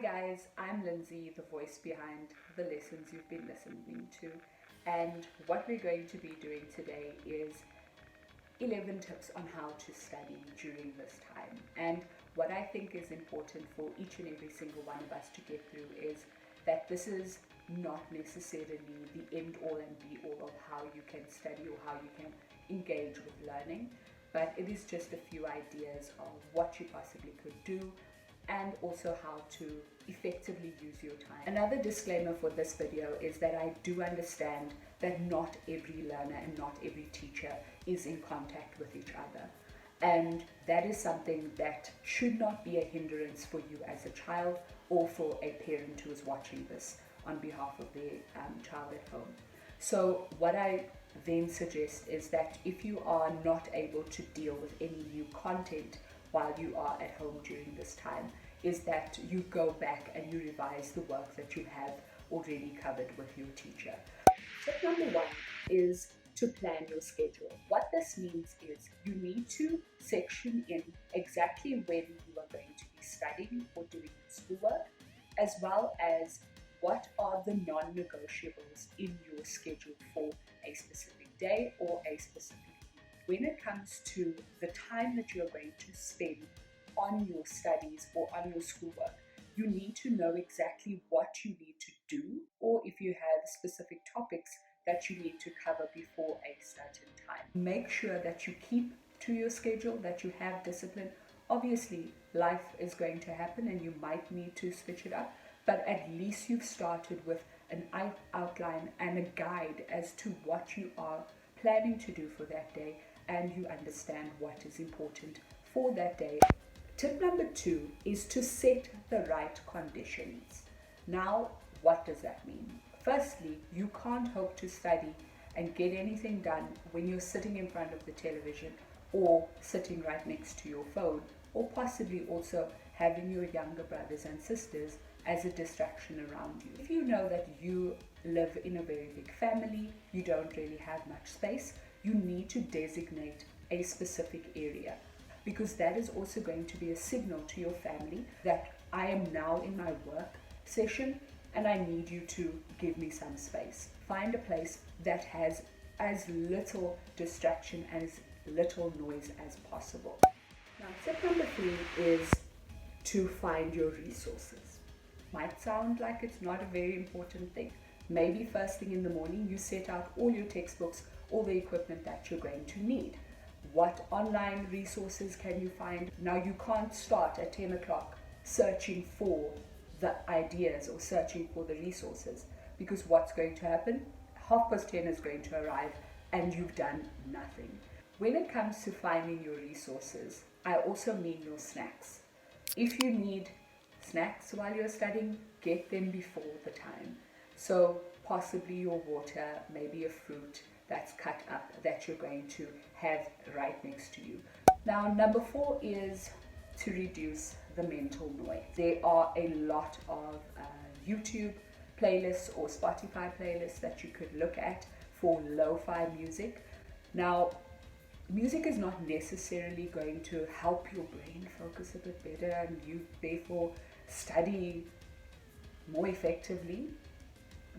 guys, I'm Lindsay, the voice behind the lessons you've been listening to, and what we're going to be doing today is 11 tips on how to study during this time. And what I think is important for each and every single one of us to get through is that this is not necessarily the end all and be all of how you can study or how you can engage with learning, but it is just a few ideas of what you possibly could do and also how to effectively use your time. Another disclaimer for this video is that I do understand that not every learner and not every teacher is in contact with each other. And that is something that should not be a hindrance for you as a child or for a parent who is watching this on behalf of their child at home. So what I then suggest is that if you are not able to deal with any new content while you are at home during this time, is that you go back and you revise the work that you have already covered with your teacher. Tip number one is to plan your schedule. What this means is you need to section in exactly when you are going to be studying or doing your schoolwork, as well as what are the non-negotiables in your schedule for a specific day or a specific week. When it comes to the time that you're going to spend on your studies or on your schoolwork, you need to know exactly what you need to do, or if you have specific topics that you need to cover before a certain time. Make sure that you keep to your schedule, that you have discipline. Obviously, life is going to happen and you might need to switch it up, but at least you've started with an outline and a guide as to what you are planning to do for that day, and you understand what is important for that day. Tip number two is to set the right conditions. Now, what does that mean? Firstly, you can't hope to study and get anything done when you're sitting in front of the television or sitting right next to your phone, or possibly also having your younger brothers and sisters as a distraction around you. If you know that you live in a very big family, you don't really have much space, you need to designate a specific area, because that is also going to be a signal to your family that I am now in my work session and I need you to give me some space. Find a place that has as little distraction and as little noise as possible. Now, tip number three is to find your resources. Might sound like it's not a very important thing. Maybe first thing in the morning you set out all your textbooks, all the equipment that you're going to need. What online resources can you find? Now, you can't start at 10 o'clock searching for the ideas or searching for the resources, because what's going to happen? 10:30 is going to arrive and you've done nothing. When it comes to finding your resources, I also mean your snacks. If you need snacks while you're studying, get them before the time. So possibly your water, maybe a fruit that's cut up that you're going to have right next to you. Now, number four is to reduce the mental noise. There are a lot of YouTube playlists or Spotify playlists that you could look at for lo-fi music. Now, music is not necessarily going to help your brain focus a bit better and you therefore study more effectively.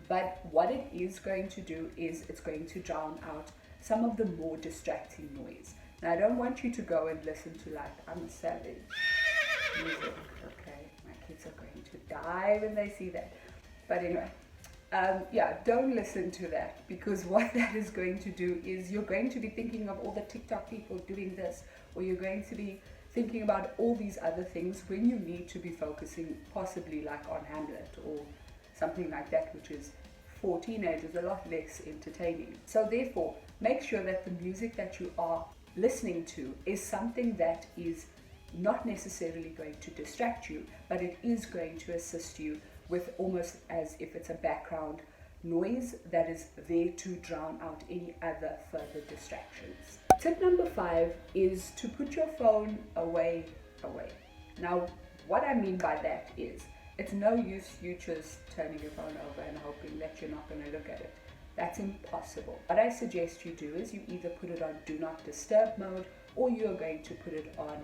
But what it is going to do is it's going to drown out some of the more distracting noise. Now, I don't want you to go and listen to like I'm a Savage music, okay? My kids are going to die when they see that. But anyway, don't listen to that, because what that is going to do is you're going to be thinking of all the TikTok people doing this, or you're going to be thinking about all these other things when you need to be focusing possibly like on Hamlet or something like that, which is for teenagers a lot less entertaining. So therefore, make sure that the music that you are listening to is something that is not necessarily going to distract you, but it is going to assist you with almost as if it's a background noise that is there to drown out any other further distractions. Tip number five is to put your phone away. Now, what I mean by that is it's no use you just turning your phone over and hoping that you're not going to look at it. That's impossible. What I suggest you do is you either put it on do not disturb mode, or you are going to put it on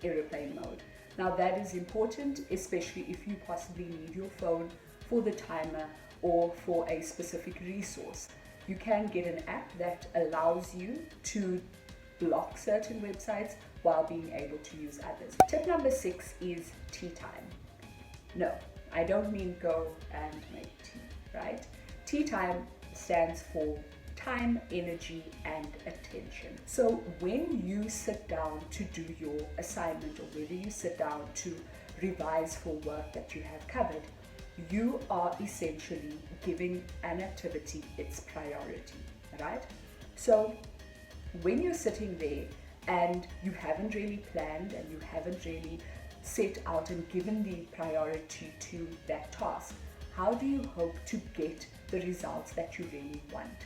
airplane mode. Now that is important, especially if you possibly need your phone for the timer or for a specific resource. You can get an app that allows you to block certain websites while being able to use others. Tip number 6 is tea time. No, I don't mean go and make tea, right? Tea time stands for time, energy, and attention. So when you sit down to do your assignment, or whether you sit down to revise for work that you have covered, you are essentially giving an activity its priority, right? So when you're sitting there and you haven't really planned and you haven't really set out and given the priority to that task, how do you hope to get the results that you really want?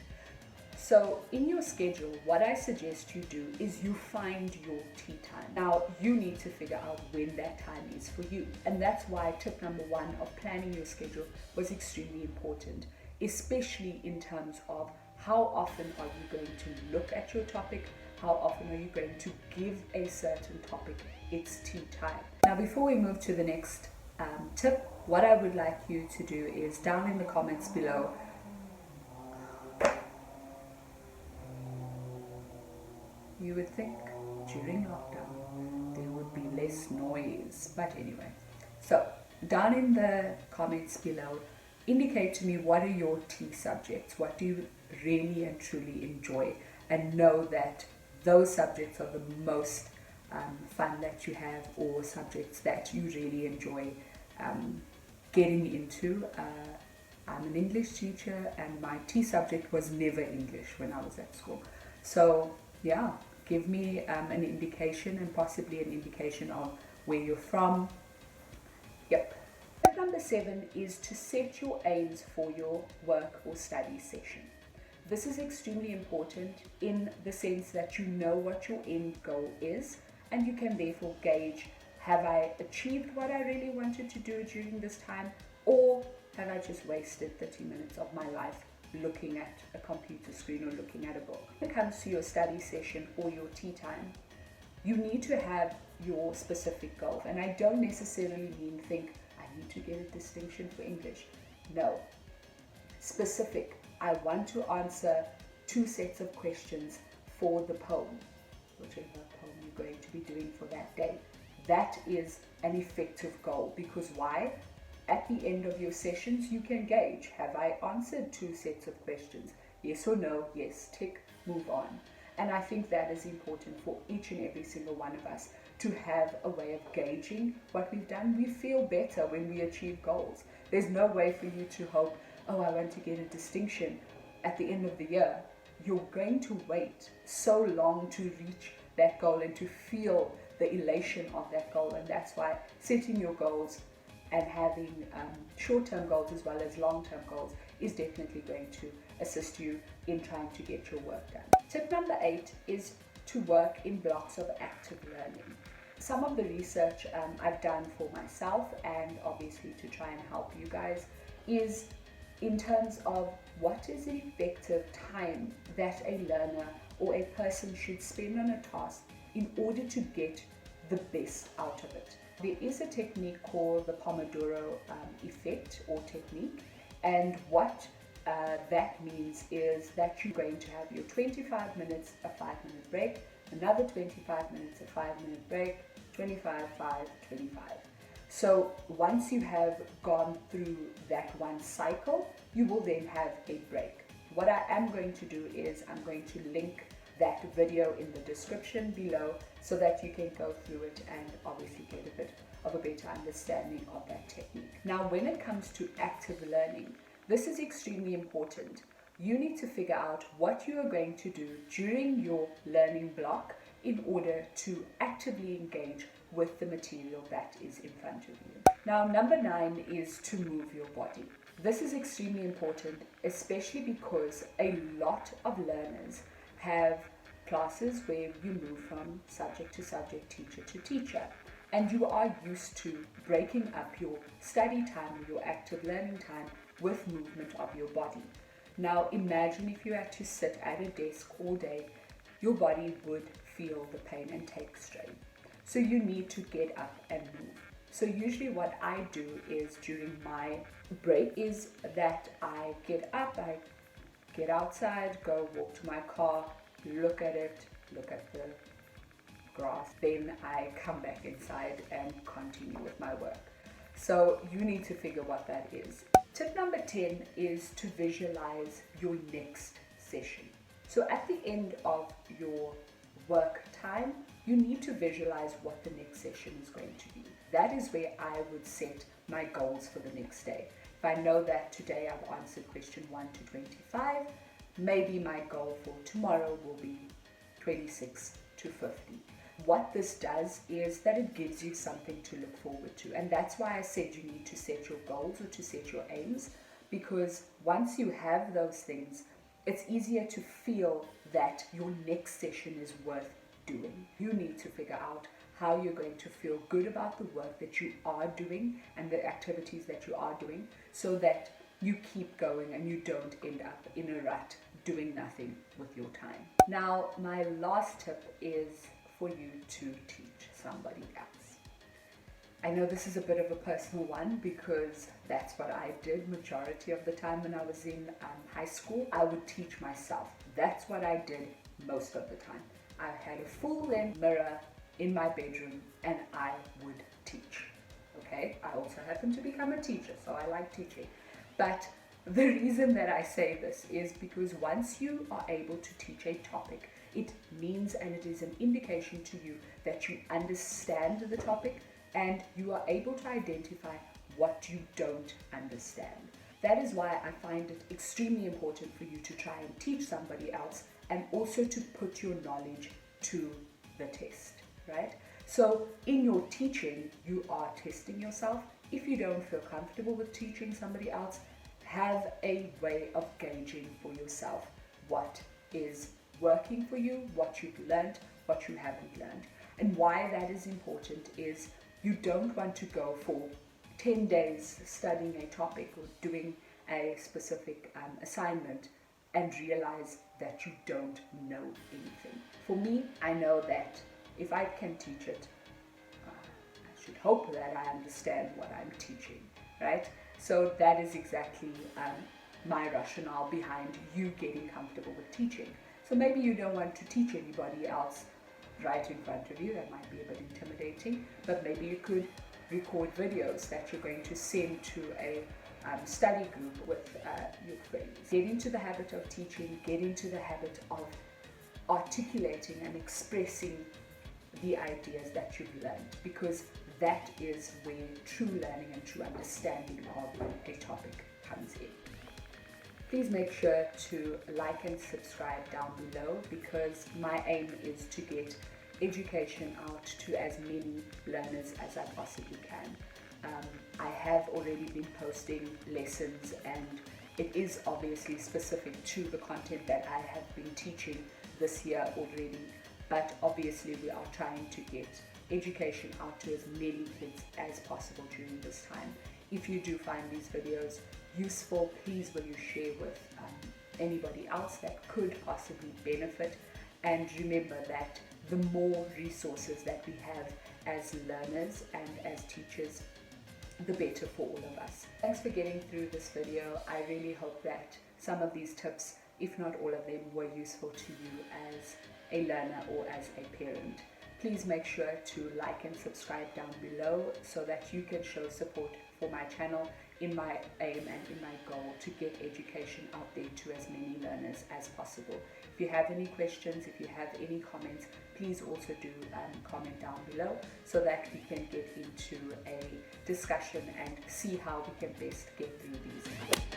So in your schedule, what I suggest you do is you find your tea time. Now you need to figure out when that time is for you. And that's why tip number 1 of planning your schedule was extremely important, especially in terms of how often are you going to look at your topic, how often are you going to give a certain topic its tea time. Now before we move to the next tip, what I would like you to do is down in the comments below, you would think during lockdown there would be less noise, but anyway. So down in the comments below, indicate to me what are your tea subjects, what do you really and truly enjoy, and know that those subjects are the most fun that you have, or subjects that you really enjoy getting into. I'm an English teacher and my tea subject was never English when I was at school. So yeah, give me an indication, and possibly an indication of where you're from. Yep. Tip number 7 is to set your aims for your work or study session. This is extremely important in the sense that you know what your end goal is, and you can therefore gauge, have I achieved what I really wanted to do during this time, or have I just wasted 30 minutes of my life looking at a computer screen or looking at a book? When it comes to your study session or your tea time, you need to have your specific goal. And I don't necessarily mean think, I need to get a distinction for English. No. Specific. I want to answer 2 sets of questions for the poem, whichever poem you're going to be doing for that day. That is an effective goal, because why? At the end of your sessions, you can gauge, have I answered 2 sets of questions? Yes or no? Yes, tick, move on. And I think that is important for each and every single one of us, to have a way of gauging what we've done. We feel better when we achieve goals. There's no way for you to hope, oh, I want to get a distinction at the end of the year. You're going to wait so long to reach that goal and to feel the elation of that goal. And that's why setting your goals and having short-term goals as well as long-term goals is definitely going to assist you in trying to get your work done. Tip number 8 is to work in blocks of active learning. Some of the research I've done for myself, and obviously to try and help you guys, is in terms of what is the effective time that a learner or a person should spend on a task in order to get the best out of it. There is a technique called the Pomodoro effect or technique, and what that means is that you're going to have your 25 minutes, a 5-minute break, another 25 minutes, a 5-minute break, 25, 5, 25. So once you have gone through that one cycle, you will then have a break. What I am going to do is I'm going to link that video in the description below so that you can go through it and obviously get a bit of a better understanding of that technique. Now, when it comes to active learning, this is extremely important. You need to figure out what you are going to do during your learning block in order to actively engage with the material that is in front of you. Now, number 9 is to move your body. This is extremely important, especially because a lot of learners have classes where you move from subject to subject, teacher to teacher, and you are used to breaking up your study time or your active learning time with movement of your body. Now imagine if you had to sit at a desk all day, your body would feel the pain and take strain. So you need to get up and move. So usually what I do is during my break is that I get up, I get outside, go walk to my car, look at it, look at the grass. Then I come back inside and continue with my work. So you need to figure what that is. Tip number 10 is to visualize your next session. So at the end of your work time, you need to visualize what the next session is going to be. That is where I would set my goals for the next day. If I know that today I've answered question 1 to 25, maybe my goal for tomorrow will be 26 to 50. What this does is that it gives you something to look forward to. And that's why I said you need to set your goals or to set your aims, because once you have those things, it's easier to feel that your next session is worth doing. You need to figure out how you're going to feel good about the work that you are doing and the activities that you are doing, so that you keep going and you don't end up in a rut doing nothing with your time. Now, my last tip is for you to teach somebody else. I know this is a bit of a personal one because that's what I did majority of the time when I was in high school. I would teach myself. That's what I did most of the time. I had a full-length mirror in my bedroom and I would teach. Okay, I also happen to become a teacher, so I like teaching. But the reason that I say this is because once you are able to teach a topic, it means and it is an indication to you that you understand the topic and you are able to identify what you don't understand. That is why I find it extremely important for you to try and teach somebody else and also to put your knowledge to the test, right? So in your teaching, you are testing yourself. If you don't feel comfortable with teaching somebody else, have a way of gauging for yourself what is working for you, what you've learned, what you haven't learned. And why that is important is you don't want to go for 10 days studying a topic or doing a specific assignment and realize that you don't know anything. For me, I know that if I can teach it, I should hope that I understand what I'm teaching, right? So that is exactly my rationale behind you getting comfortable with teaching. So maybe you don't want to teach anybody else right in front of you. That might be a bit intimidating, but maybe you could record videos that you're going to send to a study group with your friends. Get into the habit of teaching, get into the habit of articulating and expressing the ideas that you've learned, because that is where true learning and true understanding of a topic comes in. Please make sure to like and subscribe down below, because my aim is to get education out to as many learners as I possibly can. I have already been posting lessons, and it is obviously specific to the content that I have been teaching this year already, but obviously we are trying to get education out to as many kids as possible during this time. If you do find these videos useful, please will you share with anybody else that could possibly benefit. And remember that the more resources that we have as learners and as teachers, the better for all of us. Thanks for getting through this video. I really hope that some of these tips, if not all of them, were useful to you as a learner or as a parent. Please make sure to like and subscribe down below so that you can show support for my channel in my aim and in my goal to get education out there to as many learners as possible. If you have any questions, if you have any comments, please also do comment down below so that we can get into a discussion and see how we can best get through these.